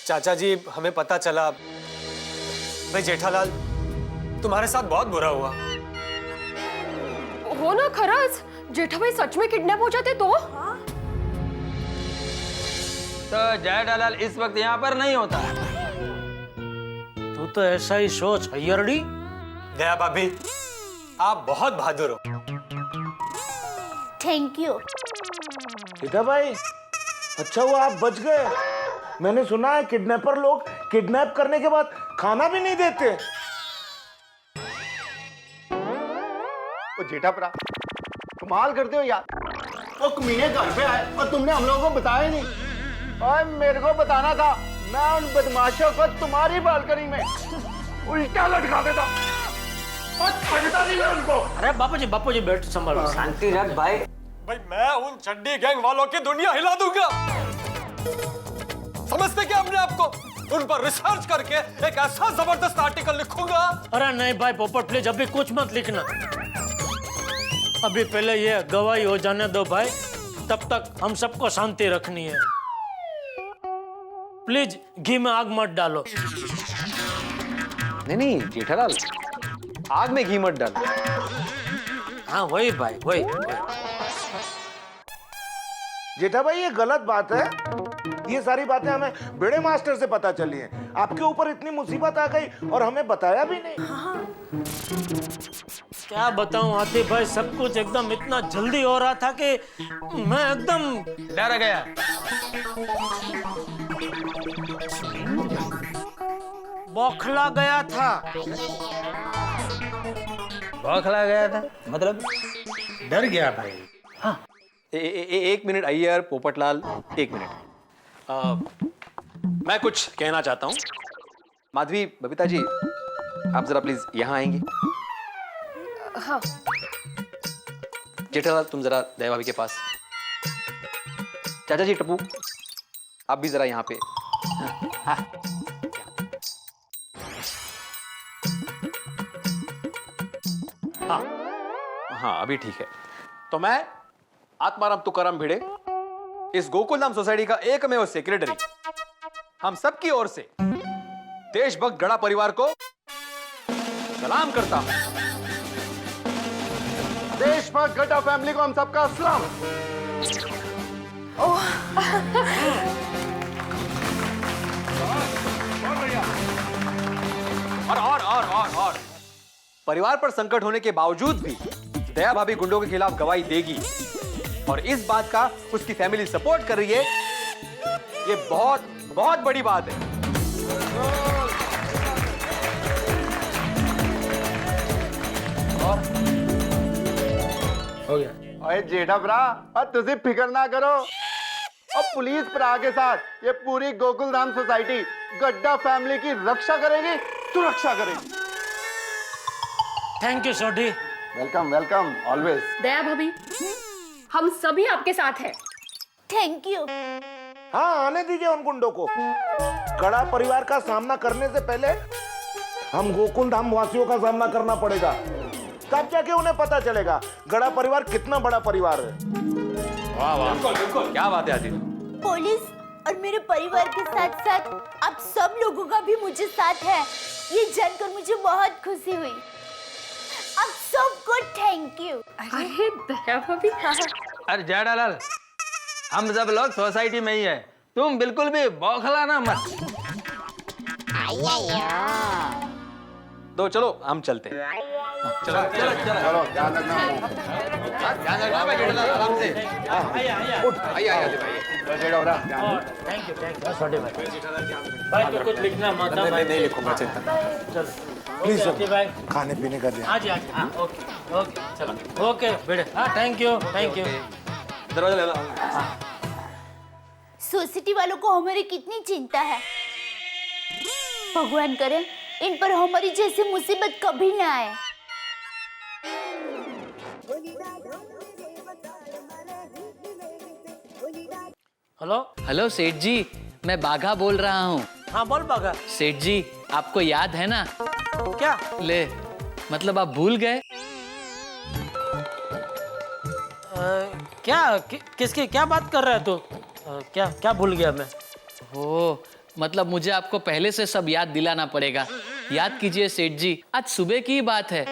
चाचा जी, हमें पता चला भाई जेठालाल तुम्हारे साथ बहुत बुरा हुआ। हो ना, खरंच जेठाभाई सच में किडनैप हो जाते तो जेठालाल इस वक्त यहाँ पर नहीं होता। तू तो ऐसा ही सोच अय्यरडी। दया भाभी, आप बहुत बहादुर हो। Thank you. बेटा भाई, अच्छा हुआ आप बच गए। मैंने सुना है किडनैपर लोग किडनैप करने के बाद खाना भी नहीं देते। ओ जेठापरा, कमाल करते हो यार। वो कमीने घर पे आए और तुमने हम लोगों को बताया नहीं। और मेरे को बताना था, मैं उन बदमाशों को तुम्हारी बालकनी में उल्टा लटका देता। नहीं उनको। अरे बापू जी बैठ संभालो। शांति रख भाई। भाई मैं उन चड्डी गैंग वालों की दुनिया हिला दूंगा। समझते क्या अपने आप को? उन पर रिसर्च करके एक ऐसा जबरदस्त आर्टिकल लिखूंगा। अरे नहीं भाई पोपट प्लीज अभी कुछ मत लिखना। अभी पहले ये गवाही हो जाने दो भाई, तब तक हम सबको शांति रखनी है। प्लीज घी में आग मत डालो। नहीं जेठालाल, आग में घी मत डाल। हाँ वही भाई वही। जेठा भाई ये गलत बात है। ये सारी बातें हमें बड़े मास्टर से पता चली हैं। आपके ऊपर इतनी मुसीबत आ गई और हमें बताया भी नहीं। क्या बताऊं आतिफ भाई, सब कुछ एकदम इतना जल्दी हो रहा था कि मैं एकदम डर गया। बौखला गया था। बौखला गया था मतलब? डर गया भाई। हाँ एक मिनट अय्यर पोपटलाल, एक मिनट। मैं कुछ कहना चाहता हूँ। माधवी, बबीता जी, आप जरा प्लीज यहाँ आएंगे। हाँ। जेठालाल तुम जरा दया भाभी के पास। चाचा जी, टप्पू आप भी जरा यहाँ पे। हाँ। हाँ अभी ठीक है। तो मैं आत्माराम तुकाराम भिड़े, इस गोकुलधाम सोसाइटी का एकमेव सेक्रेटरी, हम सबकी ओर से देशभक्त गड़ा परिवार को सलाम करता हूं। देशभक्त गड़ा फैमिली को हम सबका सलाम। और परिवार पर संकट होने के बावजूद भी दया भाभी गुंडों के खिलाफ गवाही देगी, और इस बात का उसकी फैमिली सपोर्ट कर रही है। ये बहुत बहुत बड़ी बात है। हो गया। अरे जेठा भरा, अब तुझे फिक्र ना करो। अब पुलिस भरा के साथ ये पूरी गोकुलधाम सोसाइटी गड्ढा फैमिली की रक्षा करेगी, सुरक्षा करेगी। Thank you Sodhi. Welcome welcome always. Daya भाभी, हम सभी आपके साथ हैं। Thank you. हाँ आने दीजिए उन गुंडों को। गड़ा परिवार का सामना करने से पहले हम गोकुलधाम वासियों का सामना करना पड़ेगा। तब जाके उन्हें पता चलेगा गड़ा परिवार कितना बड़ा परिवार है। वाह वाह, बिल्कुल क्या बात है आदिल। पुलिस और मेरे परिवार के साथ साथ आप सब लोगों का भी मुझे साथ है, ये जानकर मुझे बहुत खुशी हुई। आप सबको थैंक यू। अरे दया भाभी। अरे जेठालाल, हम सब लोग सोसाइटी में ही है, तुम बिल्कुल भी बौखलाना मत। तो चलो हम चलते हैं। चलो ध्यान रखना। भाई जेठालाल, आराम से। उठ आइए थैंक यू सोडी भाई। भाई तो कुछ लिखना मत। नहीं लिखूंगा, चिंता। चलो प्लीज भाई, खाने पीने का ध्यान। आज हाँ ओके चलो ओके बेटे। हाँ थैंक यू। दरवाजा ले लो। सोसाइटी वालों को हमारी कितनी चिंता है। भगवान करे इन पर हमारी जैसी मुसीबत कभी ना आए। हेलो सेठ जी, मैं बाघा बोल रहा हूँ। हाँ बोल बाघा। सेठ जी, आपको याद है ना? क्या? ले, मतलब आप भूल गए? किसकी क्या बात कर रहा है तू? क्या भूल गया मैं? ओ, मतलब मुझे आपको पहले से सब याद दिलाना पड़ेगा। याद कीजिए सेठ जी, आज सुबह की ही बात है।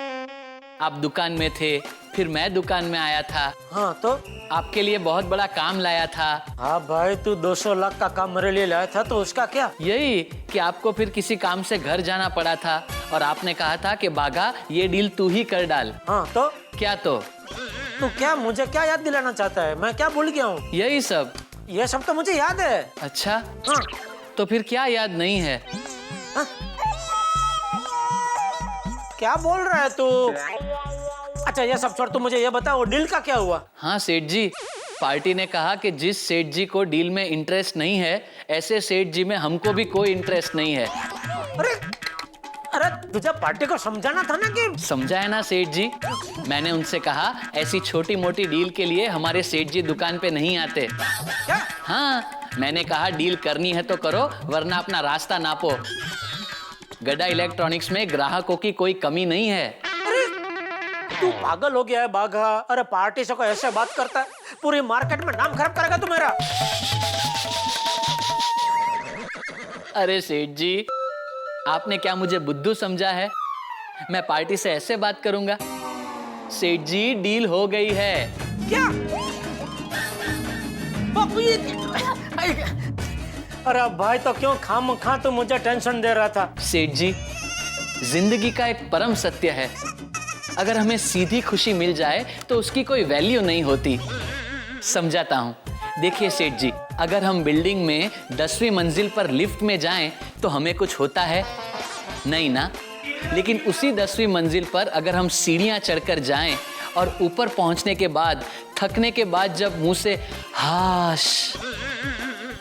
आप दुकान में थे, फिर मैं दुकान में आया था। हाँ तो आपके लिए बहुत बड़ा काम लाया था। हाँ भाई, तू 200 लाख का काम मेरे लिए लाया था, तो उसका क्या? यही कि आपको फिर किसी काम से घर जाना पड़ा था और आपने कहा था कि बाघा ये डील तू ही कर डाल। हाँ तो क्या? तो तू क्या मुझे क्या याद दिलाना चाहता है? मैं क्या भूल गया हूँ? यही सब। ये सब तो मुझे याद है। अच्छा हाँ। तो फिर क्या याद नहीं है? हाँ? क्या बोल रहा है तू? अच्छा ये सब छोड़, तू मुझे ये बता वो डील का क्या हुआ? हाँ सेठ जी, पार्टी ने कहा कि जिस सेठ जी को डील में इंटरेस्ट नहीं है, ऐसे सेठ जी में हमको भी कोई इंटरेस्ट नहीं है। अरे तुझे पार्टी को समझाना था ना कि समझाया ना सेठ जी। मैंने उनसे कहा ऐसी छोटी मोटी डील के लिए हमारे सेठ जी दुकान पे नहीं आते। क्या? हाँ, मैंने कहा डील करनी है तो करो, वरना अपना रास्ता नापो। गड्डा इलेक्ट्रॉनिक्स में ग्राहकों की कोई कमी नहीं है। तू पागल हो गया है बाघा? अरे पार्टी से कोई ऐसे बात करता है, पूरी मार्केट में नाम खराब करेगा तू मेरा। अरे सेठ जी, आपने क्या मुझे बुद्धू समझा है? मैं पार्टी से ऐसे बात करूंगा? सेठ जी, डील हो गई है। क्या? अरे भाई तो क्यों खामखा तू मुझे टेंशन दे रहा था? सेठ जी, जिंदगी का एक परम सत्य है, अगर हमें सीधी खुशी मिल जाए तो उसकी कोई वैल्यू नहीं होती। समझाता हूँ। देखिए सेठ जी, अगर हम बिल्डिंग में 10वीं मंजिल पर लिफ्ट में जाएं तो हमें कुछ होता है? नहीं ना। लेकिन उसी 10वीं मंजिल पर अगर हम सीढ़ियां चढ़कर जाएं और ऊपर पहुंचने के बाद, थकने के बाद जब मुंह से हाश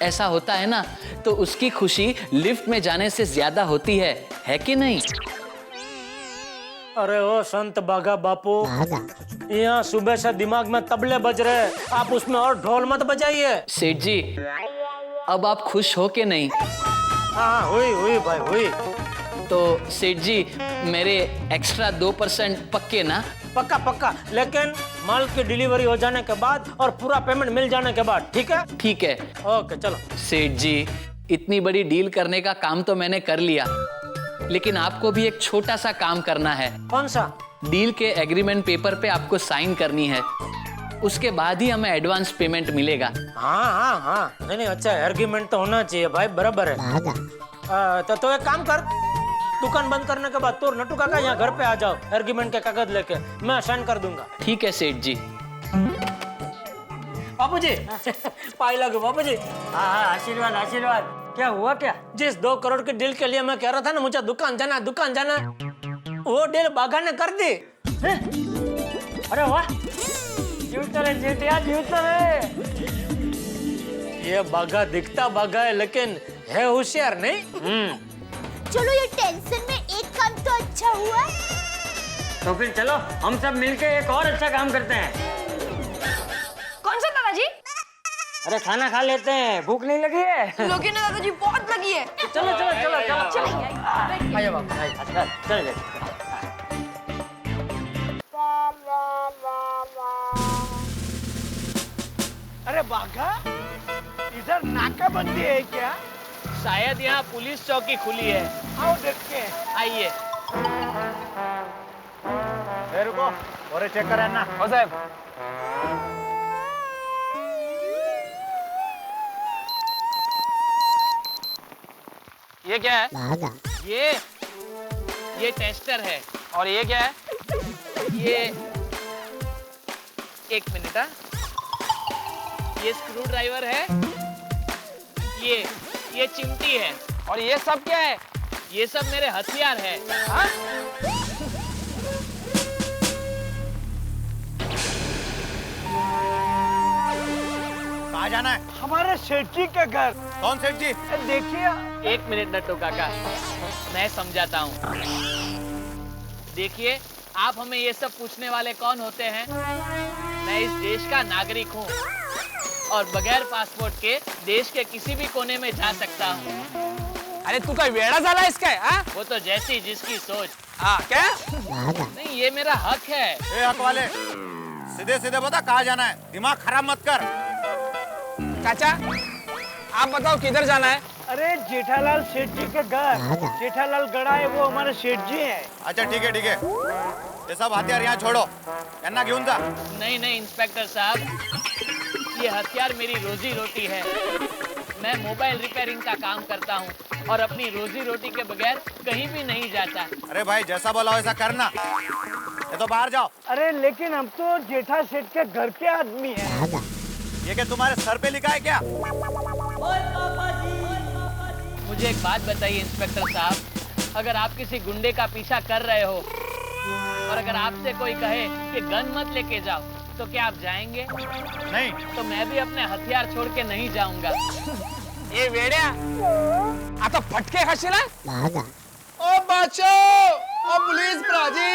ऐसा होता है ना, तो उसकी खुशी लिफ्ट में जाने से ज्यादा होती है कि नहीं? अरे ओ संत बाघा बापू, यहाँ सुबह से दिमाग में तबले बज रहे, आप उसमें और ढोल मत बजाइए। सेठ जी, अब आप खुश हो के नहीं? हाँ, हुई भाई हुई। तो सेठ जी, मेरे एक्स्ट्रा 2% पक्के ना? पक्का, लेकिन माल की डिलीवरी हो जाने के बाद और पूरा पेमेंट मिल जाने के बाद, ठीक है? ठीक है। ओके चलो। सेठ जी, इतनी बड़ी डील करने का काम तो मैंने कर लिया, लेकिन आपको भी एक छोटा सा काम करना है। कौन सा? डील के एग्रीमेंट पेपर पे आपको साइन करनी है, उसके बाद ही हमें एडवांस पेमेंट मिलेगा। हाँ, नहीं अच्छा, एग्रीमेंट तो होना चाहिए भाई, बराबर है। तो एक काम कर, दुकान बंद करने के बाद तो नट्टू काका यहाँ घर पे आ जाओ, एग्रीमेंट के कागज लेके, मैं साइन कर दूंगा। ठीक है सेठ जी। बाबूजी, पाई लगो बाबूजी। हाँ, आशीर्वाद। क्या हुआ क्या? जिस 2 करोड़ की डील के लिए मैं कह रहा था ना, मुझे दुकान जाना, वो डील बाघा ने कर दी। अरे वाह, ये बाघा दिखता बाघा है, लेकिन है होशियार नहीं। चलो, ये टेंशन में एक काम तो अच्छा हुआ। तो फिर चलो हम सब मिलके एक और अच्छा काम करते हैं। कौन सा दादाजी? अरे खाना खा लेते हैं, भूख नहीं लगी है? लोगी ने दादाजी बहुत लगी है। चलो। चलिए बाबू, चल। अरे बाघा, इधर नाकाबंदी है क्या? शायद यहाँ पुलिस चौकी खुली है। आओ देखते हैं। आइए। रुको, और चेक करें ना। हो साहब। ये क्या है? ये टेस्टर है। और ये क्या है? ये एक मिनट। ये स्क्रू ड्राइवर है। ये चिमटी है। और ये सब क्या है? ये सब मेरे हथियार है। हाँ? कहाँ जाना है? हमारे सेठ जी के घर। कौन सेठ जी? देखिए। एक मिनट नट्टू काका, मैं समझाता हूँ। देखिए, आप हमें ये सब पूछने वाले कौन होते हैं? मैं इस देश का नागरिक हूँ और बगैर पासपोर्ट के देश के किसी भी कोने में जा सकता हूँ। अरे तू कोई वेड़ा साला इसका है? हाँ? वो तो जैसी जिसकी सोच। हाँ, क्या? नहीं, ये मेरा हक है। ए हक वाले, सीधे सीधे बता कहाँ जाना है, दिमाग खराब मत कर। चाचा, आप बताओ किधर जाना है? अरे जेठालाल सेठ जी के घर। जेठालाल गड़ा है, वो हमारे सेठ जी हैं। अच्छा ठीक है, ये सब हथियार यहाँ छोड़ो, अन्ना घेऊन जा। नहीं इंस्पेक्टर साहब, ये हथियार मेरी रोजी रोटी है। मैं मोबाइल रिपेयरिंग का काम करता हूँ और अपनी रोजी रोटी के बगैर कहीं भी नहीं जाता। अरे भाई, जैसा बोला वैसा करना, ये तो बाहर जाओ। अरे लेकिन हम तो जेठा सेठ के घर के आदमी हैं। ये क्या तुम्हारे सर पे लिखा है क्या? मुझे एक बात बताइए इंस्पेक्टर साहब, अगर आप किसी गुंडे का पीछा कर रहे हो और अगर आपसे कोई कहे कि गन मत लेके जाओ, तो क्या आप जाएंगे? नहीं। तो मैं भी अपने हथियार छोड़ के नहीं जाऊंगा। ये वेड्या आता फटके खाशीला? ओ बचाओ! ओ पुलिस प्राजी!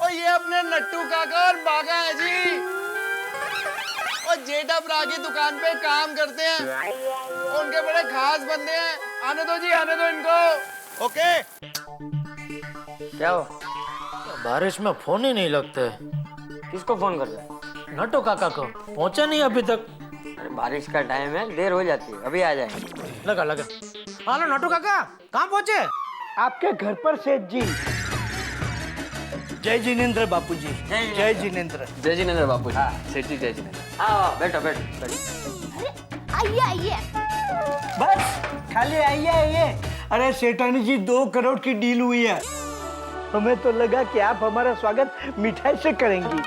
ओ ये अपने नट्टू काका और बागा है जी। ओ जेठा ब्रा की दुकान पे काम करते हैं। उनके बड़े खास बंदे हैं। आने दो जी, आने दो इनको। ओके। क्या हो? बारिश में फोन ही नहीं लगते। किसको फोन कर रहा है? नट्टू काका को। पहुंचा नहीं अभी तक। अरे बारिश का टाइम है, देर हो जाती है, अभी आ जाएंगे। लगा लगा। हेलो नट्टू काका, कहाँ पहुंचे? आपके घर पर सेठ जी। जय जिनेंद्र बापूजी। जय जिनेंद्र। जय जिनेंद्र बापूजी। सेठ जी जय जिनेंद्र। हाँ बैठो बैठो बैठो। आइए आइए। बस खाली आइए आइए। अरे सेठानी जी 2 करोड़ की डील हुई है। हमें तो लगा कि आप हमारा स्वागत मिठाई से करेंगी।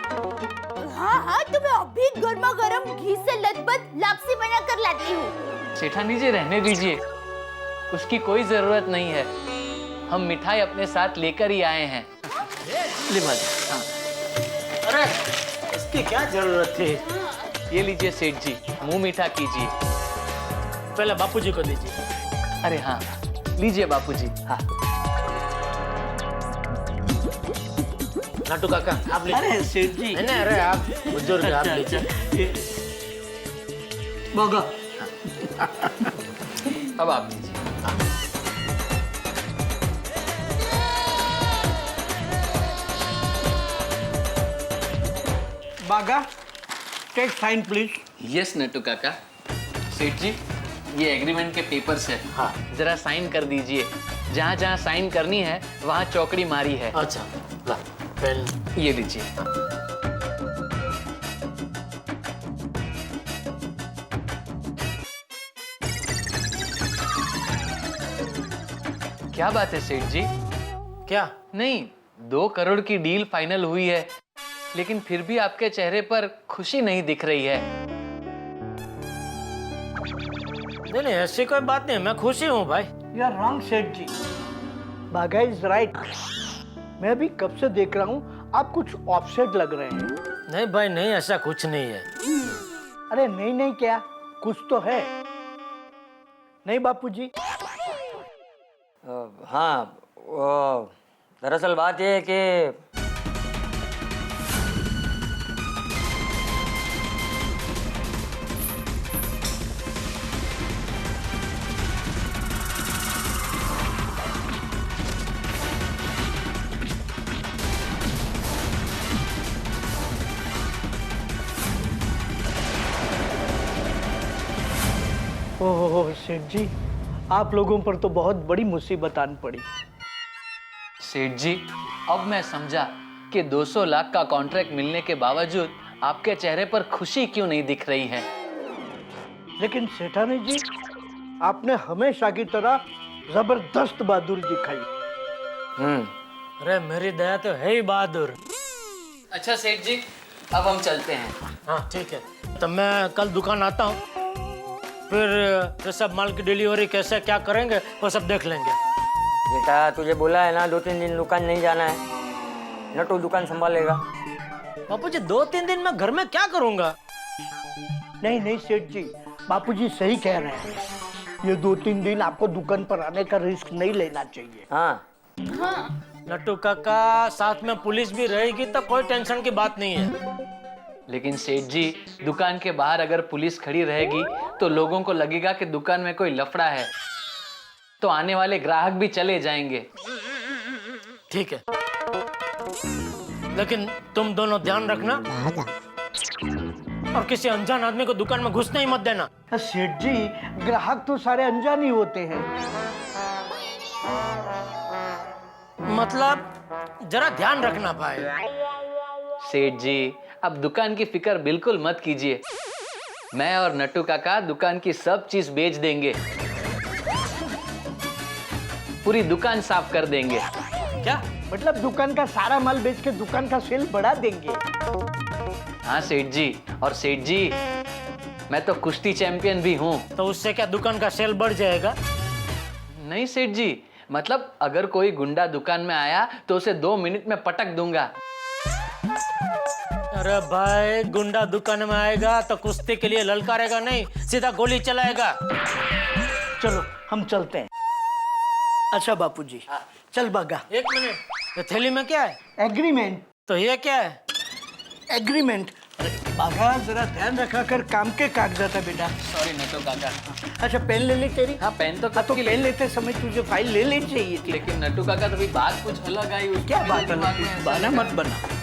हाँ हाँ, तो मैं अभी गर्मा गर्म घी से लथपथ लापसी बना कर लाती हूँ। सेठानी जी रहने दीजिए, उसकी कोई जरूरत नहीं है। हम मिठाई अपने साथ लेकर ही आए हैं। हाँ। अरे इसकी क्या जरूरत थी? ये लीजिए सेठ जी, मुंह मीठा कीजिए। पहले बापूजी को दीजिए। अरे हाँ, लीजिए बापूजी। हाँ। नट्टू काका आप लीजिए। अरे सेठ जी। नहीं अरे आप बुजुर्ग आप लीजिए। बागा। अब आप लीजिए। Bagha, take sign please. Yes Nattu Kaka. सेठ जी, ये एग्रीमेंट के पेपर्स है। हाँ। जरा साइन कर दीजिए। जहाँ जहाँ साइन करनी है वहाँ चौकड़ी मारी है। अच्छा ला पेन। ये लीजिए। क्या बात है सेठ जी? क्या? नहीं, 2 करोड़ की डील फाइनल हुई है, लेकिन फिर भी आपके चेहरे पर खुशी नहीं दिख रही है। नहीं ऐसी कोई बात नहीं, मैं खुशी हूँ भाई। यू आर रॉन्ग सेठ जी। बागा इज राइट। मैं भी कब से देख रहा हूँ आप कुछ ऑफसेट लग रहे हैं। नहीं भाई नहीं, ऐसा कुछ नहीं है। अरे नहीं नहीं क्या, कुछ तो है। नहीं बापूजी? हाँ, दरअसल बात यह है कि ओह सेठ जी, आप लोगों पर तो बहुत बड़ी मुसीबत आन पड़ी। सेठ जी, अब मैं समझा कि 200 लाख का कॉन्ट्रैक्ट मिलने के बावजूद आपके चेहरे पर खुशी क्यों नहीं दिख रही है। लेकिन सेठानी जी, आपने हमेशा की तरह जबरदस्त बहादुरी दिखाई। अरे मेरी दया तो है ही बहादुर। अच्छा सेठ जी, अब हम चलते हैं। हाँ ठीक है, तो मैं कल दुकान आता हूँ। फिर सब माल की डिलीवरी कैसे क्या करेंगे वो सब देख लेंगे। बेटा तुझे बोला है ना 2-3 दिन दुकान नहीं जाना है, नट्टू दुकान संभालेगा। बापूजी 2-3 दिन मैं घर में क्या करूंगा? नहीं नहीं सेठ जी, बापूजी सही कह रहे हैं। ये 2-3 दिन आपको दुकान पर आने का रिस्क नहीं लेना चाहिए। हाँ हाँ। नट्टू काका साथ में पुलिस भी रहेगी तो कोई टेंशन की बात नहीं है। लेकिन सेठ जी, दुकान के बाहर अगर पुलिस खड़ी रहेगी तो लोगों को लगेगा कि दुकान में कोई लफड़ा है, तो आने वाले ग्राहक भी चले जाएंगे। ठीक है, लेकिन तुम दोनों ध्यान रखना और किसी अनजान आदमी को दुकान में घुसने ही मत देना। सेठ जी, ग्राहक तो सारे अनजान ही होते हैं। मतलब जरा ध्यान रखना भाई। सेठ जी, अब दुकान की फिक्र बिल्कुल मत कीजिए। मैं और नट्टू काका दुकान की सब चीज बेच देंगे, पूरी दुकान साफ कर देंगे। क्या मतलब दुकान का सारा माल बेच के दुकान का सेल बढ़ा देंगे? हाँ सेठ जी, और सेठ जी मैं तो कुश्ती चैंपियन भी हूँ। तो उससे क्या दुकान का सेल बढ़ जाएगा? नहीं सेठ जी, मतलब अगर कोई गुंडा दुकान में आया तो उसे 2 मिनट में पटक दूंगा। अरे भाई गुंडा दुकान में आएगा तो कुश्ती के लिए ललकारेगा नहीं, सीधा गोली चलाएगा। चलो हम चलते हैं। अच्छा बापूजी, चल भागा। एक मिनट, ये थैली में क्या है? एग्रीमेंट। तो ये क्या है? एग्रीमेंट। बागा जरा ध्यान रखा कर, काम के कागजात है बेटा। सॉरी नटू काका। अच्छा पेन ले ली तेरी? हाँ पेन तो हाँ तो पेन लेते समय तुझे फाइल ले लेनी चाहिए थी। लेकिन नटू काका तो भाई बात कुछ अलग आई। क्या बात अलग? बहाना मत बना।